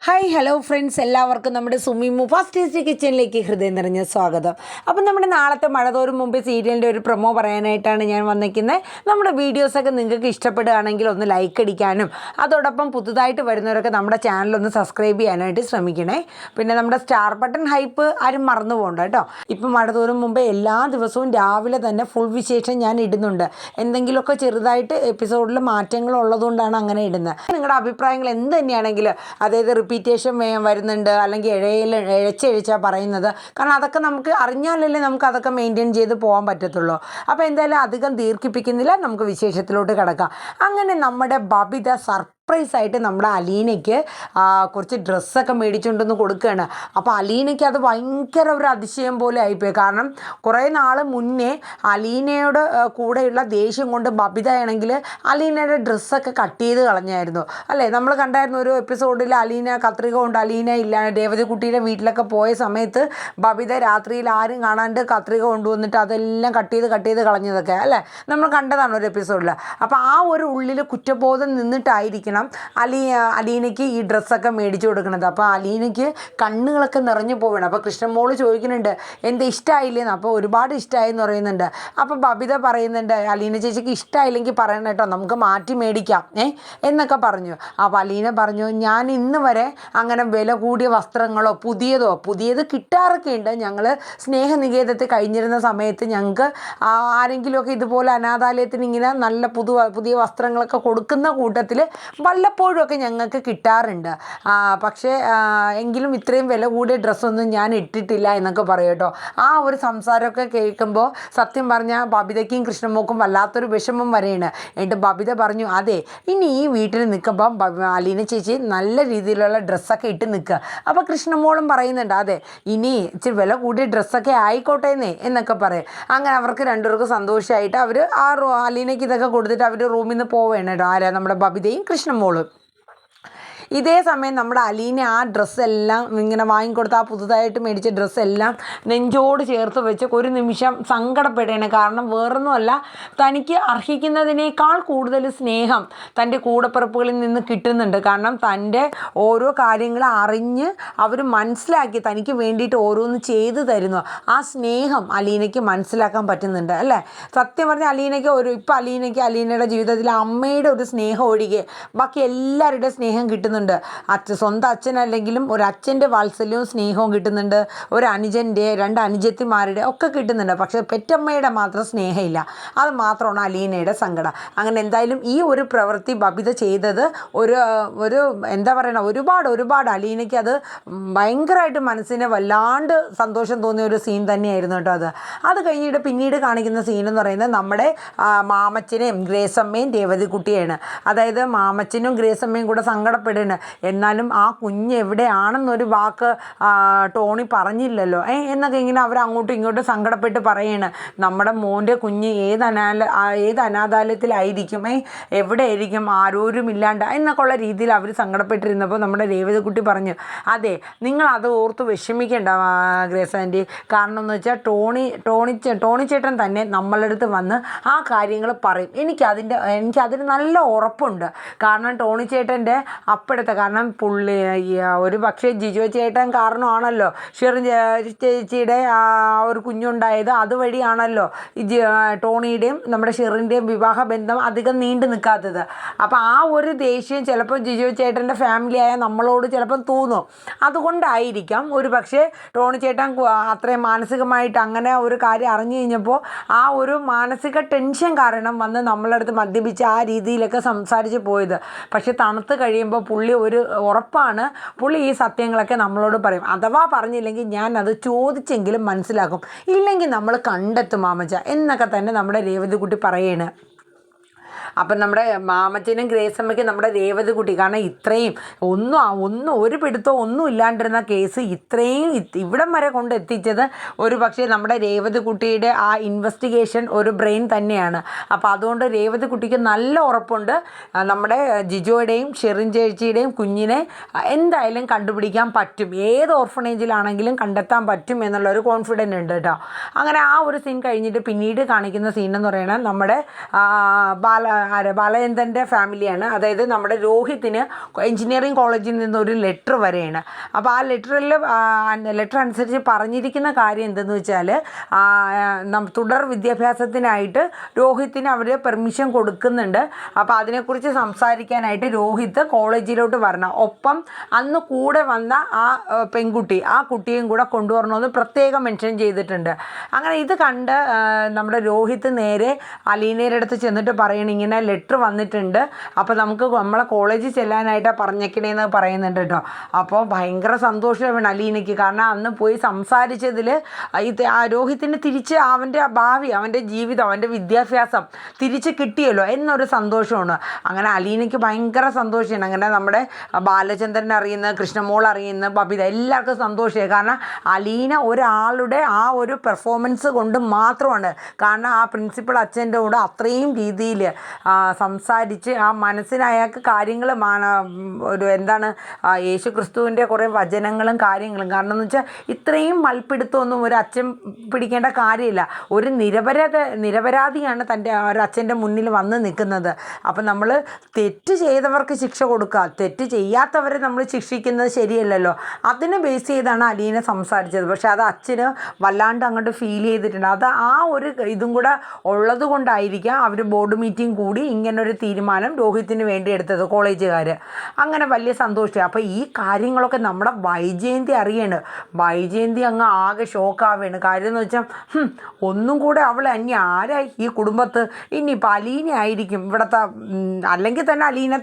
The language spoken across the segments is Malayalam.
ഹായ് ഹലോ ഫ്രണ്ട്സ്, എല്ലാവർക്കും നമ്മുടെ സുമി ഫസ്റ്റ് ടേസ്റ്റി കിച്ചണിലേക്ക് ഹൃദയം നിറഞ്ഞ സ്വാഗതം. അപ്പം നമ്മുടെ നാളത്തെ മഴ തോറും മുമ്പ് സീരിയലിൻ്റെ ഒരു പ്രൊമോ പറയാനായിട്ടാണ് ഞാൻ വന്നിരിക്കുന്നത്. നമ്മുടെ വീഡിയോസൊക്കെ നിങ്ങൾക്ക് ഇഷ്ടപ്പെടുകയാണെങ്കിൽ ഒന്ന് ലൈക്ക് അടിക്കാനും അതോടൊപ്പം പുതുതായിട്ട് വരുന്നവരൊക്കെ നമ്മുടെ ചാനലൊന്ന് സബ്സ്ക്രൈബ് ചെയ്യാനായിട്ട് ശ്രമിക്കണേ. പിന്നെ നമ്മുടെ സ്റ്റാർ ബട്ടൺ ഹൈപ്പ് ആരും മറന്നു പോകണ്ട കേട്ടോ. ഇപ്പം മഴ തോറും മുമ്പ് എല്ലാ ദിവസവും രാവിലെ തന്നെ ഫുൾ വിശേഷം ഞാൻ ഇടുന്നുണ്ട്. എന്തെങ്കിലുമൊക്കെ ചെറുതായിട്ട് എപ്പിസോഡിൽ മാറ്റങ്ങൾ ഉള്ളതുകൊണ്ടാണ് അങ്ങനെ ഇടുന്നത്. നിങ്ങളുടെ അഭിപ്രായങ്ങൾ എന്ത് തന്നെയാണെങ്കിലും, അതായത് റിപ്പീറ്റേഷൻ വരുന്നുണ്ട് അല്ലെങ്കിൽ ഇഴച്ചഴിച്ചാൽ പറയുന്നത്, കാരണം അതൊക്കെ നമുക്ക് അറിഞ്ഞാലല്ലേ നമുക്ക് അതൊക്കെ മെയിൻറ്റെയിൻ ചെയ്ത് പോകാൻ പറ്റത്തുള്ളൂ. അപ്പോൾ എന്തായാലും അധികം ദീർഘിപ്പിക്കുന്നില്ല, നമുക്ക് വിശേഷത്തിലോട്ട് കിടക്കാം. അങ്ങനെ നമ്മുടെ ബബിത സർപ്രൈസായിട്ട് നമ്മുടെ അലീനയ്ക്ക് കുറച്ച് ഡ്രസ്സൊക്കെ മേടിച്ചുകൊണ്ടൊന്ന് കൊടുക്കുകയാണ്. അപ്പോൾ അലീനയ്ക്ക് അത് ഭയങ്കര ഒരു അതിശയം പോലെ ആയിപ്പോയി. കാരണം കുറേ നാൾ മുന്നേ അലീനയോട് കൂടെയുള്ള ദേഷ്യം കൊണ്ട് ബബിതയാണെങ്കിൽ അലീനയുടെ ഡ്രസ്സൊക്കെ കട്ട് ചെയ്ത് കളഞ്ഞായിരുന്നു അല്ലേ. നമ്മൾ കണ്ടായിരുന്നു ഒരു എപ്പിസോഡിൽ അലീന കത്രിക കൊണ്ട്, അലീന ഇല്ല രേവതിക്കുട്ടിയുടെ വീട്ടിലൊക്കെ പോയ സമയത്ത് ബബിത രാത്രിയിൽ ആരും കാണാണ്ട് കത്രിക കൊണ്ടുവന്നിട്ട് അതെല്ലാം കട്ട് ചെയ്ത് കളഞ്ഞതൊക്കെ അല്ലേ, നമ്മൾ കണ്ടതാണ് ഒരു എപ്പിസോഡിൽ. അപ്പോൾ ആ ഒരു ഉള്ളിൽ കുറ്റബോധം നിന്നിട്ടായിരിക്കണം അലീനയ്ക്ക് ഈ ഡ്രസ്സൊക്കെ മേടിച്ചു കൊടുക്കണത്. അപ്പോൾ അലീനയ്ക്ക് കണ്ണുകളൊക്കെ നിറഞ്ഞു പോവുകയാണ്. അപ്പോൾ കൃഷ്ണമോള് ചോദിക്കുന്നുണ്ട് എന്താ ഇഷ്ടമായില്ലേന്ന്. അപ്പോൾ ഒരുപാട് ഇഷ്ടമായെന്ന് പറയുന്നുണ്ട്. അപ്പോൾ ബബിത പറയുന്നുണ്ട് അലീന ചേച്ചിക്ക് ഇഷ്ടമായില്ലെങ്കിൽ പറയണം കേട്ടോ, നമുക്ക് മാറ്റി മേടിക്കാം എന്നൊക്കെ പറഞ്ഞു. അപ്പോൾ അലീന പറഞ്ഞു ഞാൻ ഇന്ന് വരെ അങ്ങനെ വില കൂടിയ വസ്ത്രങ്ങളോ പുതിയത് കിട്ടാറൊക്കെ ഉണ്ട്. ഞങ്ങൾ സ്നേഹനികേതത്തിൽ കഴിഞ്ഞിരുന്ന സമയത്ത് ഞങ്ങൾക്ക് ആരെങ്കിലുമൊക്കെ ഇതുപോലെ അനാഥാലയത്തിന് ഇങ്ങനെ നല്ല പുതിയ വസ്ത്രങ്ങളൊക്കെ കൊടുക്കുന്ന കൂട്ടത്തിൽ വല്ലപ്പോഴും ഒക്കെ ഞങ്ങൾക്ക് കിട്ടാറുണ്ട്. പക്ഷേ എങ്കിലും ഇത്രയും വില കൂടിയ ഡ്രസ്സൊന്നും ഞാൻ ഇട്ടിട്ടില്ല എന്നൊക്കെ പറയും കേട്ടോ. ആ ഒരു സംസാരമൊക്കെ കേൾക്കുമ്പോൾ സത്യം പറഞ്ഞാൽ ബബിതയ്ക്കും കൃഷ്ണമോക്കും വല്ലാത്തൊരു വിഷമം വരെയാണ്. എന്നിട്ട് ബബിത പറഞ്ഞു അതെ, ഇനി ഈ വീട്ടിൽ നിൽക്കുമ്പം അലീന ചേച്ചി നല്ല രീതിയിലുള്ള ഡ്രസ്സൊക്കെ ഇട്ട് നിൽക്കുക. അപ്പോൾ കൃഷ്ണമോളും പറയുന്നുണ്ട് അതെ, ഇനി ഇച്ചിരി വില കൂടിയ ഡ്രസ്സൊക്കെ ആയിക്കോട്ടേന്നേ എന്നൊക്കെ പറയും. അങ്ങനെ അവർക്ക് രണ്ടുപേർക്കും സന്തോഷമായിട്ട് അവർ അലീനയ്ക്ക് ഇതൊക്കെ കൊടുത്തിട്ട് അവർ റൂമിൽ നിന്ന് പോവുകയാണ് കേട്ടോ. ആരാ, നമ്മുടെ ബബിതയും കൃഷ്ണമോളും. ഇതേ സമയം നമ്മുടെ അലീന ആ ഡ്രസ്സെല്ലാം ഇങ്ങനെ വാങ്ങിക്കൊടുത്ത ആ പുതുതായിട്ട് മേടിച്ച ഡ്രസ്സെല്ലാം നെഞ്ചോട് ചേർത്ത് വെച്ച് ഒരു നിമിഷം സങ്കടപ്പെടുകയാണ്. കാരണം വേറൊന്നുമല്ല, തനിക്ക് അർഹിക്കുന്നതിനേക്കാൾ കൂടുതൽ സ്നേഹം തൻ്റെ കൂടപ്പിറപ്പുകളിൽ നിന്ന് കിട്ടുന്നുണ്ട്. കാരണം തൻ്റെ ഓരോ കാര്യങ്ങൾ അറിഞ്ഞ് അവർ മനസ്സിലാക്കി തനിക്ക് വേണ്ടിയിട്ട് ഓരോന്ന് ചെയ്തു തരുന്നു. ആ സ്നേഹം അലീനയ്ക്ക് മനസ്സിലാക്കാൻ പറ്റുന്നുണ്ട് അല്ലേ. സത്യം പറഞ്ഞാൽ അലീനയ്ക്ക് അലീനയുടെ ജീവിതത്തിൽ അമ്മയുടെ ഒരു സ്നേഹം ഒഴികെ ബാക്കി എല്ലാവരുടെയും സ്നേഹം കിട്ടുന്നുണ്ട്. സ്വന്തം അച്ഛനല്ലെങ്കിലും ഒരു അച്ഛൻ്റെ വാത്സല്യവും സ്നേഹവും കിട്ടുന്നുണ്ട്. ഒരു അനുജൻ്റെ, രണ്ട് അനുജത്തിമാരുടെ ഒക്കെ കിട്ടുന്നുണ്ട്. പക്ഷേ പെറ്റമ്മയുടെ മാത്രം സ്നേഹമില്ല. അത് മാത്രമാണ് അലീനയുടെ സങ്കടം. അങ്ങനെ എന്തായാലും ഈ ഒരു പ്രവൃത്തി ബബിത ചെയ്തത് ഒരു എന്താ പറയുക, ഒരുപാട് അലീനയ്ക്ക് അത് ഭയങ്കരമായിട്ട് മനസ്സിനെ വല്ലാണ്ട് സന്തോഷം തോന്നിയ ഒരു സീൻ തന്നെയായിരുന്നു കേട്ടോ. അത് കഴിഞ്ഞിട്ട് പിന്നീട് കാണിക്കുന്ന സീൻ എന്ന് പറയുന്നത് നമ്മുടെ മാമച്ചനെയും ഗ്രേസമ്മയും രേവതിക്കുട്ടിയാണ്. അതായത് മാമച്ചനും ഗ്രേസമ്മയും കൂടെ സങ്കടപ്പെടുകയാണ്. എന്നാലും ആ കുഞ്ഞ് എവിടെയാണെന്നൊരു വാക്ക് ടോണി പറഞ്ഞില്ലല്ലോ എന്നൊക്കെ ഇങ്ങനെ അവർ അങ്ങോട്ടും ഇങ്ങോട്ടും സങ്കടപ്പെട്ട് പറയാണ്. നമ്മുടെ മോൻ്റെ കുഞ്ഞ് ഏത് അനാഥാലയത്തിലായിരിക്കും, എവിടെയായിരിക്കും, ആരോരും ഇല്ലാണ്ട് എന്നൊക്കെ ഉള്ള രീതിയിൽ അവർ സങ്കടപ്പെട്ടിരുന്നപ്പോൾ നമ്മുടെ രേവതിക്കുട്ടി പറഞ്ഞു അതെ, നിങ്ങൾ അത് ഓർത്ത് വിഷമിക്കേണ്ട ഗ്രേസ് ആൻറ്റി. കാരണം എന്ന് വെച്ചാൽ ടോണി ചേട്ടൻ തന്നെ നമ്മളുടെ അടുത്ത് വന്ന് ആ കാര്യങ്ങൾ പറയും. എനിക്കതിന് നല്ല ഉറപ്പുണ്ട്. കാരണം ടോണി ചേട്ടൻ്റെ കാരണം പുള്ളി ഒരു പക്ഷേ ജിജോ ചേട്ടൻ കാരണമാണല്ലോ ഷെറിൻ ചേച്ചിയുടെ ഒരു കുഞ്ഞുണ്ടായത്. അതുവഴിയാണല്ലോ ടോണിയുടെയും നമ്മുടെ ഷെറിൻ്റെയും വിവാഹ ബന്ധം അധികം നീണ്ടു നിൽക്കാത്തത്. അപ്പോൾ ആ ഒരു ദേഷ്യം ചിലപ്പോൾ ജിജോ ചേട്ടൻ്റെ ഫാമിലിയായ നമ്മളോട് ചിലപ്പം തോന്നും. അതുകൊണ്ടായിരിക്കാം ഒരു പക്ഷേ ടോണി ചേട്ടൻ അത്രയും മാനസികമായിട്ട് അങ്ങനെ ഒരു കാര്യം അറിഞ്ഞു കഴിഞ്ഞപ്പോൾ ആ ഒരു മാനസിക ടെൻഷൻ കാരണം വന്ന് നമ്മളുടെ അടുത്ത് മദ്യപിച്ച് ആ രീതിയിലൊക്കെ സംസാരിച്ച് പോയത്. പക്ഷെ തണുത്ത് കഴിയുമ്പോൾ പുള്ളി ഒരു ഉറപ്പാണ്, പുള്ളി ഈ സത്യങ്ങളൊക്കെ നമ്മളോട് പറയും. അഥവാ പറഞ്ഞില്ലെങ്കിൽ ഞാൻ അത് ചോദിച്ചെങ്കിലും മനസ്സിലാക്കും, ഇല്ലെങ്കിൽ നമ്മൾ കണ്ടെത്തും മാമച്ച എന്നൊക്കെ തന്നെ നമ്മുടെ രേവതിക്കുട്ടി പറയാണ്. അപ്പം നമ്മുടെ മാമച്ചനും ഗ്രേസമ്മയ്ക്കും നമ്മുടെ രേവതിക്കുട്ടി, കാരണം ഇത്രയും ഒരു പിടുത്തവും ഒന്നും ഇല്ലാണ്ടിരുന്ന കേസ് ഇത്രയും ഇവിടം വരെ കൊണ്ടെത്തിച്ചത് ഒരു പക്ഷേ നമ്മുടെ രേവതിക്കുട്ടിയുടെ ആ ഇൻവെസ്റ്റിഗേഷൻ ഒരു ബ്രെയിൻ തന്നെയാണ്. അപ്പോൾ അതുകൊണ്ട് രേവതിക്കുട്ടിക്ക് നല്ല ഉറപ്പുണ്ട് നമ്മുടെ ജിജോയുടെയും ഷെറിൻ ചേച്ചിയുടെയും കുഞ്ഞിനെ എന്തായാലും കണ്ടുപിടിക്കാൻ പറ്റും. ഏത് ഓർഫണേജിലാണെങ്കിലും കണ്ടെത്താൻ പറ്റും എന്നുള്ളൊരു കോൺഫിഡൻറ്റ് ഉണ്ട് കേട്ടോ. അങ്ങനെ ആ ഒരു സീൻ കഴിഞ്ഞിട്ട് പിന്നീട് കാണിക്കുന്ന സീൻ എന്ന് പറയുന്നത് നമ്മുടെ ബാലചന്ദ്രൻ്റെ ഫാമിലിയാണ്. അതായത് നമ്മുടെ രോഹിത്തിന് എഞ്ചിനീയറിംഗ് കോളേജിൽ നിന്നൊരു ലെറ്റർ വരെയാണ്. അപ്പോൾ ആ ലെറ്റർ അനുസരിച്ച് പറഞ്ഞിരിക്കുന്ന കാര്യം എന്തെന്ന് വെച്ചാൽ തുടർ വിദ്യാഭ്യാസത്തിനായിട്ട് രോഹിത്തിന് അവർ പെർമിഷൻ കൊടുക്കുന്നുണ്ട്. അപ്പോൾ അതിനെക്കുറിച്ച് സംസാരിക്കാനായിട്ട് രോഹിത്ത് കോളേജിലോട്ട് വരണം. ഒപ്പം അന്ന് കൂടെ വന്ന ആ പെൺകുട്ടി, ആ കുട്ടിയും കൂടെ കൊണ്ടുവരണമെന്ന് പ്രത്യേകം മെൻഷൻ ചെയ്തിട്ടുണ്ട്. അങ്ങനെ ഇത് കണ്ട് നമ്മുടെ രോഹിത്ത് നേരെ അലീനയുടെ അടുത്ത് ചെന്നിട്ട് പറയണം, ഇങ്ങനെ ലെറ്റർ വന്നിട്ടുണ്ട്, അപ്പോൾ നമുക്ക് നമ്മളെ കോളേജിൽ ചെല്ലാനായിട്ടാണ് പറഞ്ഞേക്കണേന്ന് പറയുന്നുണ്ട് കേട്ടോ. അപ്പോൾ ഭയങ്കര സന്തോഷമാണ് അലീനയ്ക്ക്. കാരണം അന്ന് പോയി സംസാരിച്ചതിൽ രോഹിത്തിന് തിരിച്ച് അവൻ്റെ ഭാവി, അവൻ്റെ ജീവിതം, അവൻ്റെ വിദ്യാഭ്യാസം തിരിച്ച് കിട്ടിയല്ലോ എന്നൊരു സന്തോഷമാണ്. അങ്ങനെ അലീനയ്ക്ക് ഭയങ്കര സന്തോഷമാണ്. അങ്ങനെ നമ്മുടെ ബാലചന്ദ്രൻ അറിയുന്ന, കൃഷ്ണമോൾ അറിയുന്ന, ബബിത എല്ലാവർക്കും സന്തോഷമായി. കാരണം അലീന ഒരാളുടെ ആ ഒരു പെർഫോമൻസ് കൊണ്ട് മാത്രമാണ്. കാരണം ആ പ്രിൻസിപ്പൽ അച്ഛൻ്റെ കൂടെ അത്രയും രീതിയിൽ സംസാരിച്ച് ആ മനസ്സിന് അയാൾക്ക് കാര്യങ്ങൾ ഒരു എന്താണ് യേശു ക്രിസ്തുവിൻ്റെ കുറേ വചനങ്ങളും കാര്യങ്ങളും. കാരണം എന്ന് വെച്ചാൽ ഇത്രയും മൽപ്പിടുത്തമൊന്നും ഒരു അച്ഛൻ പിടിക്കേണ്ട കാര്യമില്ല. ഒരു നിരപരാധിയാണ് തൻ്റെ ഒരു അച്ഛൻ്റെ മുന്നിൽ വന്ന് നിൽക്കുന്നത്. അപ്പം നമ്മൾ തെറ്റ് ചെയ്തവർക്ക് ശിക്ഷ കൊടുക്കുക, തെറ്റ് ചെയ്യാത്തവരെ നമ്മൾ ശിക്ഷിക്കുന്നത് ശരിയല്ലല്ലോ. അതിനെ ബേസ് ചെയ്താണ് അലീന സംസാരിച്ചത്. പക്ഷെ അത് അച്ഛന് വല്ലാണ്ട് അങ്ങോട്ട് ഫീൽ ചെയ്തിട്ടുണ്ട്. അത് ആ ഒരു ഇതും കൂടെ ഉള്ളത് കൊണ്ടായിരിക്കാം അവർ ബോർഡ് മീറ്റിംഗ് കൂടി ഇങ്ങനൊരു തീരുമാനം രോഹിത്തിന് വേണ്ടി എടുത്തത് കോളേജുകാർ. അങ്ങനെ വലിയ സന്തോഷമായി. അപ്പോൾ ഈ കാര്യങ്ങളൊക്കെ നമ്മുടെ വൈജയന്തി അറിയാണ്. വൈജയന്തി അങ്ങ് ആകെ ഷോക്കാവുകയാണ്. കാര്യം എന്ന് വെച്ചാൽ ഒന്നും കൂടെ അവൾ ഇനി ആരായി ഈ കുടുംബത്ത്, ഇനിയിപ്പോൾ അലീന ആയിരിക്കും ഇവിടുത്തെ, അല്ലെങ്കിൽ തന്നെ അലീന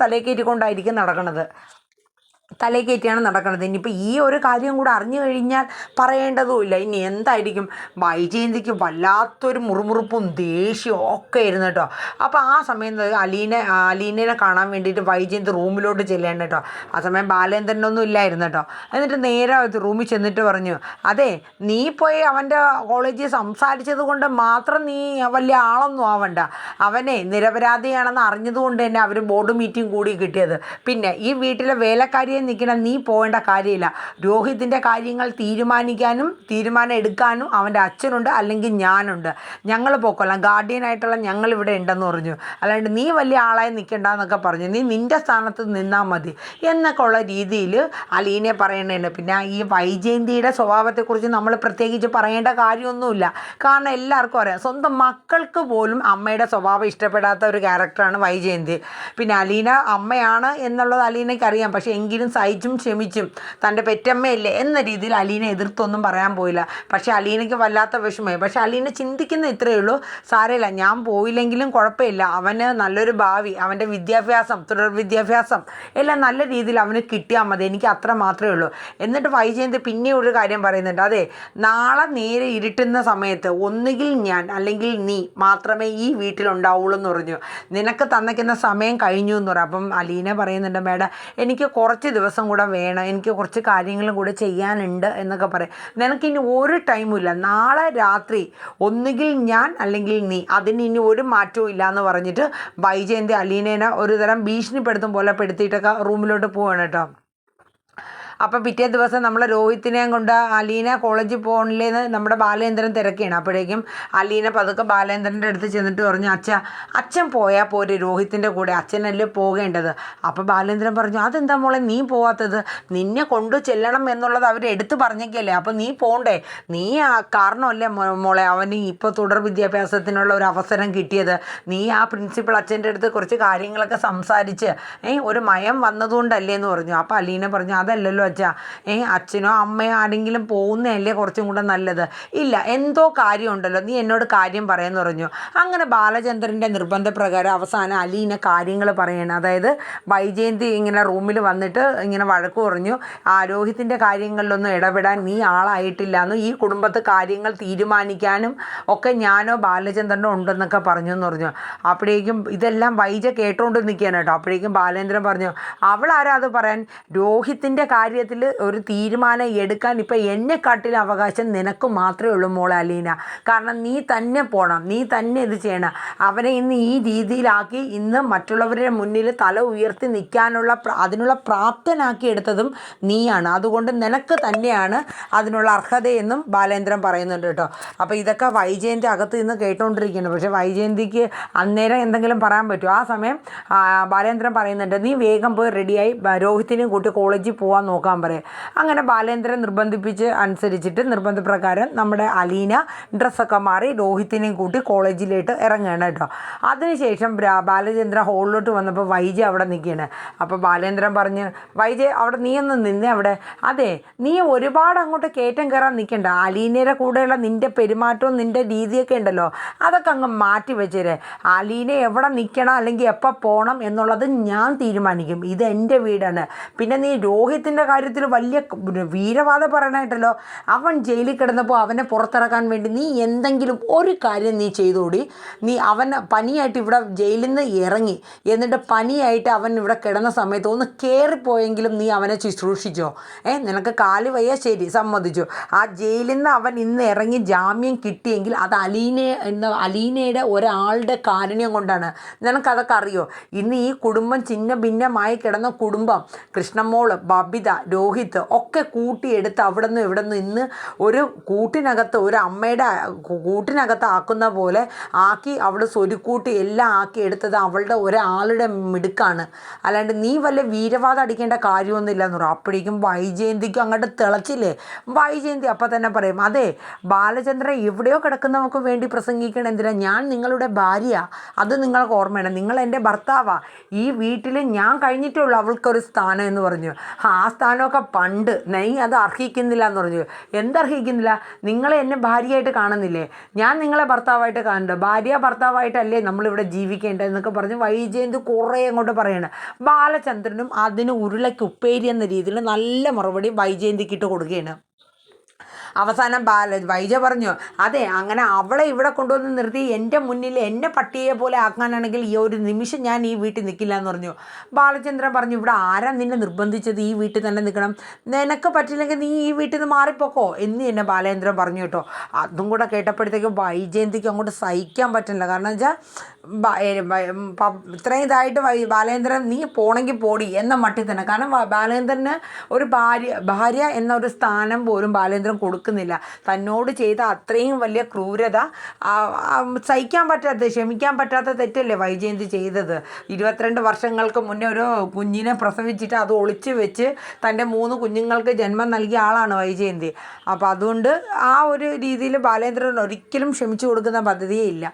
തലയിൽ നടക്കുന്നത്. ഇനിയിപ്പോൾ ഈ ഒരു കാര്യം കൂടെ അറിഞ്ഞു കഴിഞ്ഞാൽ പറയേണ്ടതുമില്ല. ഇനി എന്തായിരിക്കും. വൈജയന്തിക്ക് വല്ലാത്തൊരു മുറുമുറുപ്പും ദേഷ്യവും ഒക്കെ ആയിരുന്നു കേട്ടോ. അപ്പോൾ ആ സമയം അലീനയെ കാണാൻ വേണ്ടിയിട്ട് വൈജയന്തി റൂമിലോട്ട് ചെല്ലേണ്ട കേട്ടോ. ആ സമയം ബാലേന്ദ്രനൊന്നും ഇല്ലായിരുന്നു കേട്ടോ. എന്നിട്ട് നേരെ റൂമിൽ ചെന്നിട്ട് പറഞ്ഞു, അതെ നീ പോയി അവൻ്റെ കോളേജിൽ സംസാരിച്ചത് കൊണ്ട് മാത്രം നീ വലിയ ആളൊന്നും ആവണ്ട. അവനെ നിരപരാധിയാണെന്ന് അറിഞ്ഞതുകൊണ്ട് തന്നെ അവർ ബോർഡ് മീറ്റിംഗ് കൂടി കിട്ടിയത്. പിന്നെ ഈ വീട്ടിലെ വേലക്കാരിയെ നിൽക്കണം, നീ പോകേണ്ട കാര്യമില്ല. രോഹിത്തിൻ്റെ കാര്യങ്ങൾ തീരുമാനം എടുക്കാനും അവൻ്റെ അച്ഛനുണ്ട്, അല്ലെങ്കിൽ ഞാനുണ്ട്. ഞങ്ങൾ പോക്കൊള്ളാം, ഗാർഡിയനായിട്ടുള്ള ഞങ്ങളിവിടെ ഉണ്ടെന്ന് പറഞ്ഞു. അല്ലാണ്ട് നീ വലിയ ആളായി നിൽക്കണ്ടെന്നൊക്കെ പറഞ്ഞു. നീ നിൻ്റെ സ്ഥാനത്ത് നിന്നാൽ മതി എന്നൊക്കെ ഉള്ള രീതിയിൽ അലീനെ പറയണേന്. പിന്നെ ഈ വൈജയന്തിയുടെ സ്വഭാവത്തെക്കുറിച്ച് നമ്മൾ പ്രത്യേകിച്ച് പറയേണ്ട കാര്യമൊന്നുമില്ല. കാരണം എല്ലാവർക്കും അറിയാം, സ്വന്തം മക്കൾക്ക് പോലും അമ്മയുടെ സ്വഭാവം ഇഷ്ടപ്പെടാത്ത ഒരു ക്യാരക്ടറാണ് വൈജയന്തി. പിന്നെ അലീന അമ്മയാണ് എന്നുള്ളത് അലീനയ്ക്ക് അറിയാം. പക്ഷേ എങ്കിലും സഹിച്ചും ക്ഷമിച്ചും തൻ്റെ പെറ്റമ്മയല്ലേ എന്ന രീതിയിൽ അലീന എതിർത്തൊന്നും പറയാൻ പോയില്ല. പക്ഷേ അലീനയ്ക്ക് വല്ലാത്ത വിഷമമായി. പക്ഷേ അലീന ചിന്തിക്കുന്ന ഇത്രയേ ഉള്ളൂ, സാരമില്ല, ഞാൻ പോയില്ലെങ്കിലും കുഴപ്പമില്ല, അവന് നല്ലൊരു ഭാവി, അവൻ്റെ തുടർ വിദ്യാഭ്യാസം എല്ലാം നല്ല രീതിയിൽ അവന് കിട്ടിയാൽ മതി, എനിക്ക് അത്ര മാത്രമേ ഉള്ളൂ. എന്നിട്ട് വൈജയന്തി പിന്നെ ഒരു കാര്യം പറയുന്നുണ്ട്, അതെ നാളെ നേരെ ഇരുട്ടുന്ന സമയത്ത് ഒന്നുകിൽ ഞാൻ അല്ലെങ്കിൽ നീ മാത്രമേ ഈ വീട്ടിലുണ്ടാവുള്ളൂ എന്ന് പറഞ്ഞു. നിനക്ക് തന്നിക്കുന്ന സമയം കഴിഞ്ഞു എന്ന് പറഞ്ഞു. അപ്പം അലീന പറയുന്നുണ്ട്, മേഡം എനിക്ക് കുറച്ച് ദിവസം കൂടെ വേണം, എനിക്ക് കുറച്ച് കാര്യങ്ങളും കൂടെ ചെയ്യാനുണ്ട് എന്നൊക്കെ പറയും. നിനക്കിനി ഒരു ടൈമുമില്ല, നാളെ രാത്രി ഒന്നുകിൽ ഞാൻ അല്ലെങ്കിൽ നീ, അതിന് ഇനി ഒരു മാറ്റവും ഇല്ല എന്ന് പറഞ്ഞിട്ട് വൈജയന്തി അലീനേനെ ഒരു തരം ഭീഷണിപ്പെടുത്തും പോലെ പെടുത്തിയിട്ടൊക്കെ റൂമിലോട്ട് പോവാണ് കേട്ടോ. അപ്പം പിറ്റേ ദിവസം നമ്മൾ രോഹിത്തിനെയും കൊണ്ട് അലീന കോളേജിൽ പോകണില്ലേന്ന് നമ്മുടെ ബാലേന്ദ്രൻ തിരക്കുകയാണ്. അപ്പോഴേക്കും അലീന പതുക്കെ ബാലേന്ദ്രൻ്റെ അടുത്ത് ചെന്നിട്ട് പറഞ്ഞു, അച്ഛൻ പോയാൽ പോരെ രോഹിത്തിൻ്റെ കൂടെ, അച്ഛനല്ലേ പോകേണ്ടത്. അപ്പോൾ ബാലേന്ദ്രൻ പറഞ്ഞു, അതെന്താ മോളെ നീ പോവാത്തത്, നിന്നെ കൊണ്ടു ചെല്ലണം എന്നുള്ളത് അവർ എടുത്ത് പറഞ്ഞേക്കല്ലേ, അപ്പോൾ നീ പോകണ്ടേ, നീ കാരണമല്ലേ മോളെ അവന് ഇപ്പോൾ തുടർ വിദ്യാഭ്യാസത്തിനുള്ള ഒരു അവസരം കിട്ടിയത്. നീ ആ പ്രിൻസിപ്പൽ അച്ഛൻ്റെ അടുത്ത് കുറച്ച് കാര്യങ്ങളൊക്കെ സംസാരിച്ച് ഒരു മയം വന്നതുകൊണ്ടല്ലേ എന്ന് പറഞ്ഞു. അപ്പോൾ അലീന പറഞ്ഞു, അതല്ലല്ലോ അച്ഛാ, അച്ഛനോ അമ്മയോ ആരെങ്കിലും പോകുന്നതല്ലേ കുറച്ചും കൂടെ നല്ലത്. ഇല്ല, എന്തോ കാര്യമുണ്ടല്ലോ, നീ എന്നോട് കാര്യം പറയാമെന്ന് പറഞ്ഞു. അങ്ങനെ ബാലചന്ദ്രൻ്റെ നിർബന്ധപ്രകാരം അവസാനം അലീന കാര്യങ്ങൾ പറയണം. അതായത് വൈജയന്തി ഇങ്ങനെ റൂമിൽ വന്നിട്ട് ഇങ്ങനെ വഴക്ക് പറഞ്ഞു, രോഹിത്തിൻ്റെ കാര്യങ്ങളിലൊന്നും ഇടപെടാൻ നീ ആളായിട്ടില്ല എന്നും ഈ കുടുംബത്ത് കാര്യങ്ങൾ തീരുമാനിക്കാനും ഒക്കെ ഞാനോ ബാലചന്ദ്രനോ ഉണ്ടെന്നൊക്കെ പറഞ്ഞു എന്ന് പറഞ്ഞു. അപ്പോഴേക്കും ഇതെല്ലാം വൈജ കേട്ടോണ്ട് നിൽക്കുകയാണ് കേട്ടോ. അപ്പോഴേക്കും ബാലേന്ദ്രൻ പറഞ്ഞു, അവളാരാ അത് പറയാൻ, രോഹിത്തിൻ്റെ കാര്യം കാര്യത്തിൽ ഒരു തീരുമാനം എടുക്കാൻ ഇപ്പം എന്നെക്കാട്ടിൽ അവകാശം നിനക്ക് മാത്രമേ ഉള്ളൂ മോളെ അലീന. കാരണം നീ തന്നെ പോകണം, നീ തന്നെ ഇത് ചെയ്യണം. അവനെ ഇന്ന് ഈ രീതിയിലാക്കി ഇന്ന് മറ്റുള്ളവരുടെ മുന്നിൽ തല ഉയർത്തി നിൽക്കാനുള്ള അതിനുള്ള പ്രാപ്തനാക്കി എടുത്തതും നീയാണ്. അതുകൊണ്ട് നിനക്ക് തന്നെയാണ് അതിനുള്ള അർഹതയെന്നും ബാലേന്ദ്രൻ പറയുന്നുണ്ട് കേട്ടോ. അപ്പോൾ ഇതൊക്കെ വൈജയന്തി അകത്ത് നിന്ന് കേട്ടുകൊണ്ടിരിക്കുന്നു. പക്ഷേ വൈജയന്തിക്ക് അന്നേരം എന്തെങ്കിലും പറയാൻ പറ്റുമോ? ആ സമയം ബാലേന്ദ്രൻ പറയുന്നുണ്ട്, നീ വേഗം പോയി റെഡിയായി രോഹിത്തിനെയും കൂട്ടി കോളേജിൽ പോകാൻ നോക്കാൻ പറയും. അങ്ങനെ ബാലേന്ദ്രൻ അനുസരിച്ചിട്ട് നിർബന്ധപ്രകാരം നമ്മുടെ അലീന ഡ്രസ്സൊക്കെ മാറി രോഹിത്തിനെയും കൂട്ടി കോളേജിലേക്ക് ഇറങ്ങുകയാണ് കേട്ടോ. അതിനുശേഷം ബാലചന്ദ്ര ഹോളിലോട്ട് വന്നപ്പോൾ വൈജയ് അവിടെ നിൽക്കുകയാണ്. അപ്പോൾ ബാലേന്ദ്രൻ പറഞ്ഞ്, വൈജയ് അവിടെ നീ ഒന്ന് നിന്നേ അവിടെ. അതെ, നീ ഒരുപാട് അങ്ങോട്ട് കയറ്റം കയറാൻ നിൽക്കണ്ട. അലീനയുടെ കൂടെയുള്ള നിൻ്റെ പെരുമാറ്റവും നിൻ്റെ രീതിയൊക്കെ ഉണ്ടല്ലോ, അതൊക്കെ അങ്ങ് മാറ്റി വെച്ചേരെ. അലീന എവിടെ നിൽക്കണം അല്ലെങ്കിൽ എപ്പോൾ പോകണം എന്നുള്ളത് ഞാൻ തീരുമാനിക്കും. ഇത് എൻ്റെ വീടാണ്. പിന്നെ നീ രോഹിത്തിൻ്റെ കാര്യത്തിൽ വലിയ വീരവാദം പറയണായിട്ടല്ലോ. അവൻ ജയിലിൽ കിടന്നപ്പോൾ അവനെ പുറത്തിറക്കാൻ വേണ്ടി നീ എന്തെങ്കിലും ഒരു കാര്യം നീ ചെയ്തോടി. നീ അവൻ പനിയായിട്ട് ഇവിടെ ജയിലിൽ നിന്ന് ഇറങ്ങി, എന്നിട്ട് പനിയായിട്ട് അവൻ ഇവിടെ കിടന്ന സമയത്ത് ഒന്ന് കയറിപ്പോയെങ്കിലും നീ അവനെ ശുശ്രൂഷിച്ചോ? നിനക്ക് കാല് വയ്യ, ശരി, സമ്മതിച്ചു. ആ ജയിലിൽ നിന്ന് അവൻ ഇന്ന് ഇറങ്ങി ജാമ്യം കിട്ടിയെങ്കിൽ അത് അലീനയുടെ ഒരാളുടെ കാരുണ്യം കൊണ്ടാണ്. നിനക്കതൊക്കെ അറിയോ? ഇന്ന് ഈ കുടുംബം ചിന്ന ഭിന്നമായി കിടന്ന കുടുംബം കൃഷ്ണമോള്, ബബിത, രോഹിത്ത് ഒക്കെ കൂട്ടിയെടുത്ത് അവിടെ നിന്ന് ഇവിടെ നിന്ന് ഇന്ന് ഒരു കൂട്ടിനകത്ത് ഒരു അമ്മയുടെ കൂട്ടിനകത്ത് ആക്കുന്ന പോലെ ആക്കി അവൾ സ്വരുക്കൂട്ടി എല്ലാം ആക്കി എടുത്തത് അവളുടെ ഒരാളുടെ മിടുക്കാണ്. അല്ലാണ്ട് നീ വല്ല വീരവാദം അടിക്കേണ്ട കാര്യമൊന്നുമില്ല എന്ന് പറയും. അപ്പോഴേക്കും വൈജയന്തിക്ക് അങ്ങോട്ട് തിളച്ചില്ലേ. വൈജയന്തി അപ്പം തന്നെ പറയും, അതെ ബാലചന്ദ്രൻ എവിടെയോ കിടക്കുന്നവർക്ക് വേണ്ടി പ്രസംഗിക്കണം എന്തിനാ? ഞാൻ നിങ്ങളുടെ ഭാര്യ, അത് നിങ്ങൾക്ക് ഓർമ്മയാണ്. നിങ്ങൾ എൻ്റെ ഭർത്താവാ. ഈ വീട്ടിൽ ഞാൻ കഴിഞ്ഞിട്ടുള്ളൂ അവൾക്കൊരു സ്ഥാനം എന്ന് പറഞ്ഞു. ആ സ്ഥാനമൊക്കെ പണ്ട്, നീ അത് അർഹിക്കുന്നില്ല എന്ന് പറഞ്ഞു. എന്തർഹിക്കുന്നില്ല? നിങ്ങളെ എന്നെ ഭാര്യയായിട്ട് കാണുന്നില്ലേ? ഞാൻ നിങ്ങളെ ഭർത്താവായിട്ട് കാണുന്നുണ്ട്. ഭാര്യ ഭർത്താവായിട്ടല്ലേ നമ്മളിവിടെ ജീവിക്കേണ്ടത് എന്നൊക്കെ പറഞ്ഞ് വൈജയന്തി കുറേ അങ്ങോട്ട് പറയാണ്. ബാലചന്ദ്രനും അതിന് ഉരുളയ്ക്ക് ഉപ്പേരി എന്ന രീതിയിൽ നല്ല മറുപടി വൈജയന്തിക്ക് ഇട്ട് കൊടുക്കുകയാണ്. അവസാനം വൈജ പറഞ്ഞു, അതെ അങ്ങനെ അവളെ ഇവിടെ കൊണ്ടുവന്ന് നിർത്തി എൻ്റെ മുന്നിൽ എന്നെ പട്ടിയെ പോലെ ആക്കാനാണെങ്കിൽ ഈ ഒരു നിമിഷം ഞാൻ ഈ വീട്ടിൽ നിൽക്കില്ല എന്ന് പറഞ്ഞു. ബാലചന്ദ്രൻ പറഞ്ഞു, ഇവിടെ ആരാ നിന്നെ നിർബന്ധിച്ചത് ഈ വീട്ടിൽ തന്നെ നിൽക്കണം? നിനക്ക് പറ്റില്ലെങ്കിൽ നീ ഈ വീട്ടിൽ നിന്ന് മാറിപ്പോക്കോ എന്ന് തന്നെ ബാലേന്ദ്രൻ പറഞ്ഞു കേട്ടോ. അതും കൂടെ കേട്ടപ്പോഴത്തേക്കും വൈജയന്തിക്ക് അങ്ങോട്ട് സഹിക്കാൻ പറ്റില്ല. കാരണം വെച്ചാൽ ഇത്രയും ഇതായിട്ട് ബാലേന്ദ്രൻ നീ പോണെങ്കിൽ പോടി എന്ന മട്ടിൽ തന്നെ. കാരണം ബാലേന്ദ്രന് ഒരു ഭാര്യ എന്ന ഒരു സ്ഥാനം പോലും ബാലേന്ദ്രൻ കൊടുക്കുന്നില്ല. തന്നോട് ചെയ്ത അത്രയും വലിയ ക്രൂരത സഹിക്കാൻ പറ്റാത്ത, ക്ഷമിക്കാൻ പറ്റാത്ത തെറ്റല്ലേ വൈജയന്തി ചെയ്തത്. 22 വർഷങ്ങൾക്ക് മുന്നേ ഒരു കുഞ്ഞിനെ പ്രസവിച്ചിട്ട് അത് ഒളിച്ചു വെച്ച് തൻ്റെ 3 കുഞ്ഞുങ്ങൾക്ക് ജന്മം നൽകിയ ആളാണ് വൈജയന്തി. അപ്പോൾ അതുകൊണ്ട് ആ ഒരു രീതിയിൽ ബാലേന്ദ്രൻ ഒരിക്കലും ക്ഷമിച്ചു കൊടുക്കുന്ന പദ്ധതിയേ ഇല്ല.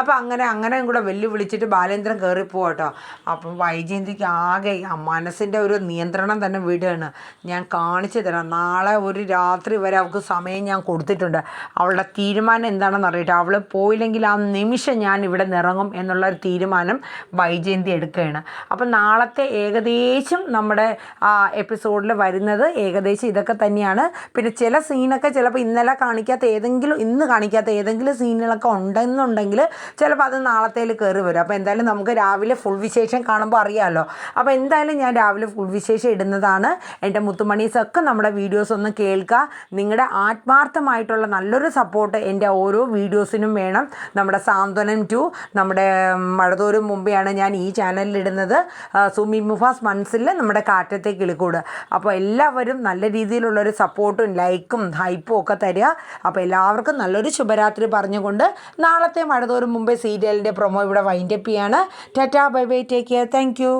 അപ്പോൾ അങ്ങനെ കൂടെ വെല്ലുവിളിച്ചിട്ട് ബാലേന്ദ്രൻ കയറിപ്പോട്ടോ. അപ്പം വൈജയന്തിക്ക് ആകെ മനസ്സിൻ്റെ ഒരു നിയന്ത്രണം തന്നെ വിടുകയാണ്. ഞാൻ കാണിച്ചു തരാം, നാളെ ഒരു രാത്രി വരെ അവൾക്ക് സമയം ഞാൻ കൊടുത്തിട്ടുണ്ട്. അവളുടെ തീരുമാനം എന്താണെന്ന് അറിയട്ടെ. അവൾ പോയില്ലെങ്കിൽ ആ നിമിഷം ഞാൻ ഇവിടെ നിറങ്ങും എന്നുള്ളൊരു തീരുമാനം വൈജയന്തി എടുക്കുകയാണ്. അപ്പം നാളത്തെ ഏകദേശം നമ്മുടെ എപ്പിസോഡിൽ വരുന്നത് ഏകദേശം ഇതൊക്കെ തന്നെയാണ്. പിന്നെ ചില സീനൊക്കെ ചിലപ്പോൾ ഇന്ന് കാണിക്കാത്ത ഏതെങ്കിലും സീനുകളൊക്കെ ഉണ്ടെന്നുണ്ടെങ്കിൽ ചിലപ്പോൾ അത് നാളത്തേൽ കയറി വരും. അപ്പോൾ എന്തായാലും നമുക്ക് രാവിലെ ഫുൾ വിശേഷം കാണുമ്പോൾ അറിയാമല്ലോ. അപ്പോൾ എന്തായാലും ഞാൻ രാവിലെ ഫുൾ വിശേഷം ഇടുന്നതാണ്. എൻ്റെ മുത്തുമണീസൊക്കെ നമ്മുടെ വീഡിയോസ് ഒന്ന് കേൾക്കുക. നിങ്ങളുടെ ആത്മാർത്ഥമായിട്ടുള്ള നല്ലൊരു സപ്പോർട്ട് എൻ്റെ ഓരോ വീഡിയോസിനും വേണം. നമ്മുടെ സാന്ത്വനം 2 നമ്മുടെ മഴതോരും മുമ്പെയാണ് ഞാൻ ഈ ചാനലിൽ ഇടുന്നത്. സുമി മുഫാസ് മനസ്സിൽ നമ്മുടെ കാറ്റത്തെ കിളിക്കൂട്. അപ്പോൾ എല്ലാവരും നല്ല രീതിയിലുള്ളൊരു സപ്പോർട്ടും ലൈക്കും ഹൈപ്പും ഒക്കെ തരിക. അപ്പോൾ എല്ലാവർക്കും നല്ലൊരു ശുഭരാത്രി പറഞ്ഞുകൊണ്ട് നാളത്തെ മഴതോരും മുമ്പേ സീരിയലിൻ്റെ പ്രൊമോ ഇവിടെ വൈൻഡപ്പ് ചെയ്യാണ്. Tata, bye bye, take care, thank you.